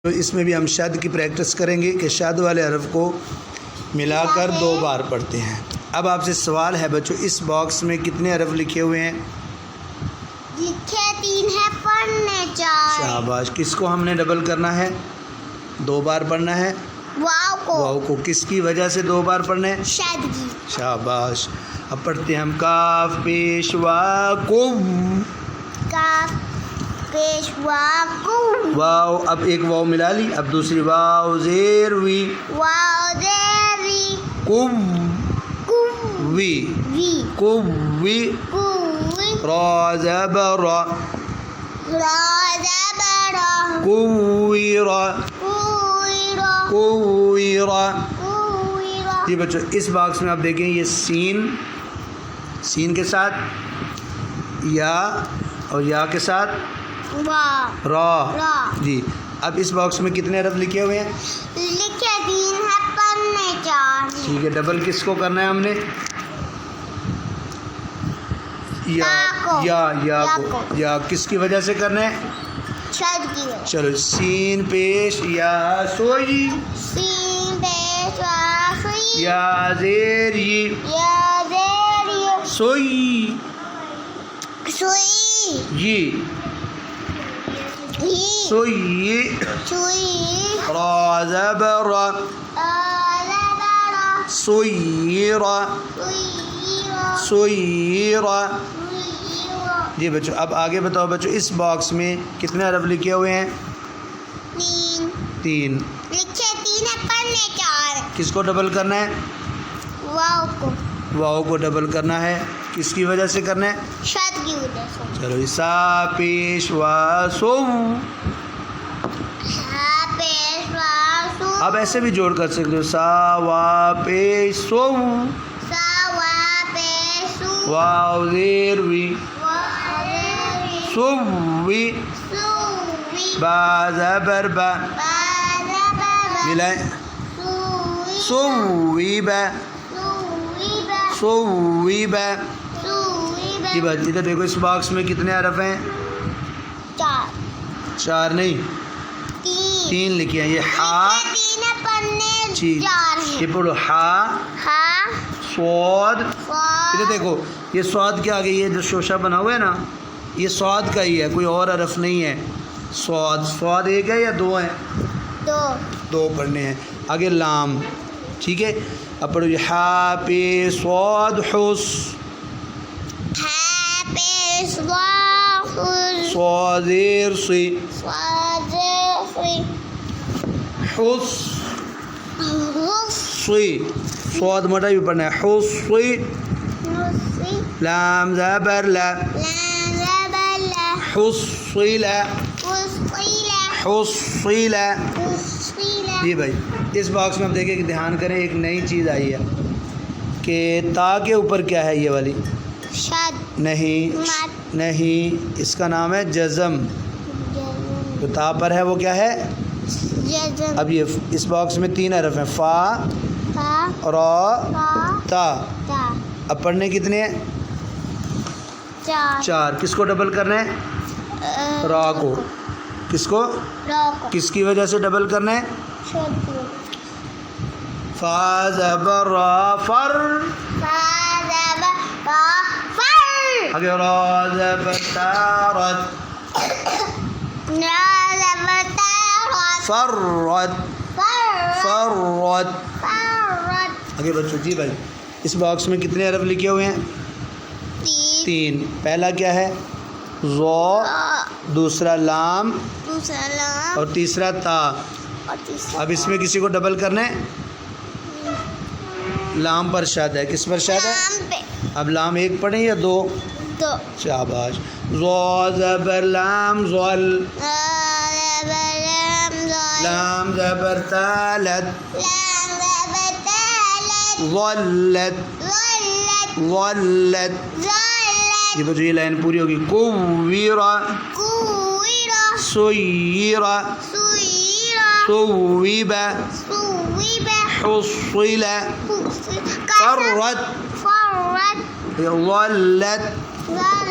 تو اس میں بھی ہم شد کی پریکٹس کریں گے کہ شد والے حرف کو ملا کر 2 بار پڑھتے ہیں۔ اب آپ سے سوال ہے بچوں، اس باکس میں کتنے حرف لکھے ہوئے ہیں؟ لکھے 3 ہے، پڑھنے 4۔ شاباش۔ کس کو ہم نے ڈبل کرنا ہے؟ 2 بار پڑھنا ہے واو کو۔ کس کی وجہ سے 2 بار پڑھنا ہے؟ شد کی۔ شاباش۔ اب پڑھتے ہیں ہم کاف پیش وا کم۔ کاف پیش وا کم۔ واو، اب ایک واو ملا لی، اب دوسری واو زیر وی۔ واو زیر وی۔ کم کم وی۔ وی۔ کم وی۔ کوئی۔ را زبر را۔ را زبر را۔ کویرا۔ کوئی را۔ کویرا۔ کوئی را۔ جی بچوں، اس باکس میں آپ دیکھیں یہ سین کے ساتھ یا اور یا کے ساتھ وا۔ را۔ جی اب اس باکس میں کتنے حرف لکھے ہوئے ہیں؟ لکھے 3 ہے، پڑھنے 4۔ ٹھیک ہے، ڈبل کس کو کرنا ہے ہم نے؟ یا کس کی وجہ سے کرنا ہے؟ شد کی وجہ۔ چلو، سین پیش یا سوئی۔ سین پیش وا سوئی۔ یا زیر ی۔ یا زیر یو۔ سوئی سوئی۔ ی۔ ہی۔ سوئی۔ سوئی۔ را زبر را۔ زبر۔ سویرا۔ سوئی۔ سویرا۔ سوئی۔ جی بچوں، اب آگے بتاؤ بچوں، اس باکس میں کتنے حرف لکھے ہوئے ہیں؟ 3۔ لکھے 3 ہے، پڑھنے 4۔ کس کو ڈبل کرنا ہے؟ واو کو۔ واو کو ڈبل کرنا ہے، کس کی وجہ سے کرنا ہے؟ شد کی وجہ سے۔ چلو، سا پیش وا سو۔ ہا پیش وا سو۔ اب ایسے بھی جوڑ کر سکتے ہو، سا وا پیش سو۔ سا وا پیش سو۔ واو زیر وی۔ وا زیر وی۔ سو وی۔ سوئی۔ با زبر با۔ با زبر۔ ملائیں، سوئی۔ سو وی با۔ سوئی با۔ سو وی با۔ سوئی با۔ جی بات، ادھر دیکھو، اس باکس میں کتنے حرف ہیں؟ 4۔ 4 نہیں، 3 لکھے ہیں۔ یہ ہا، 3 ہے، پڑھنے جی 4 ہے۔ یہ پڑھو، ہا ہا۔ سواد۔ فا۔ ادھر دیکھو، یہ سواد کے آگے یہ جو شوشہ بنا ہوا ہے نا، یہ سواد کا ہی ہے، کوئی اور حرف نہیں ہے۔ سواد ایک ہے یا 2 ہیں؟ 2 پڑھنے ہیں۔ آگے لام، ٹھیک ہے، اب پڑھو یہ ہا پہ سواد حس۔ ہا پیش وا خز۔ سواد زیر سی۔ سواد سی۔ حس حس۔ سی۔ سواد موٹا بھی پڑھنا ہے، حس سی۔ سی۔ لام زبر لا۔ لام زبر لا۔ حصل۔ حصیل۔ حصل۔ حصیل۔ جی بھائی، اس باکس میں آپ دیکھیں کہ دھیان کریں، ایک نئی چیز آئی ہے کہ تا کے اوپر کیا ہے؟ یہ والی شد۔ نہیں، اس کا نام ہے جزم۔ جو تا پر ہے وہ کیا ہے؟ جزم۔ اب یہ اس باکس میں 3 حرف ہیں، فا، فا۔ را، فا۔ تا۔ تا۔ اب پڑھنے کتنے ہیں؟ 4۔ کس کو ڈبل کرنا ہے؟ را کو۔ کس کو؟ را کو۔ کس کی وجہ سے ڈبل کرنا ہے؟ شد کی۔ فا زبر را فر۔ فا زبر را فر۔ آگے را زبر تارت۔ را زبر تارت۔ فرت۔ فرت۔ فرت۔ فرت۔ آگے بچوں، جی بھائی، اس باکس میں کتنے حرف لکھے ہوئے ہیں؟ 3۔ پہلا کیا ہے؟ زو، دوسرا لام، دوسرا لام اور تیسرا تا۔ اور تیسرا۔ اب اس میں کسی کو ڈبل کرنا ہے؟ لام پر شاد ہے، کس پر شاد ہے؟ لام پہ۔ اب لام 1 پڑھیں یا 2؟ 2۔ شاباش۔ زو زبر لام زل۔ لام زبر تالت۔ لام زبر تالت۔ ظلت۔ ظلت۔ ظلت۔ ظلت۔ یہ بچوں، یہ لائن پوری ہوگی۔ کویرا۔ کوئرا۔ سیرا۔ سوئرا۔ صویبا۔ صویبا۔ حصل۔ فرت۔ فرت۔ ظلت۔ ظلت۔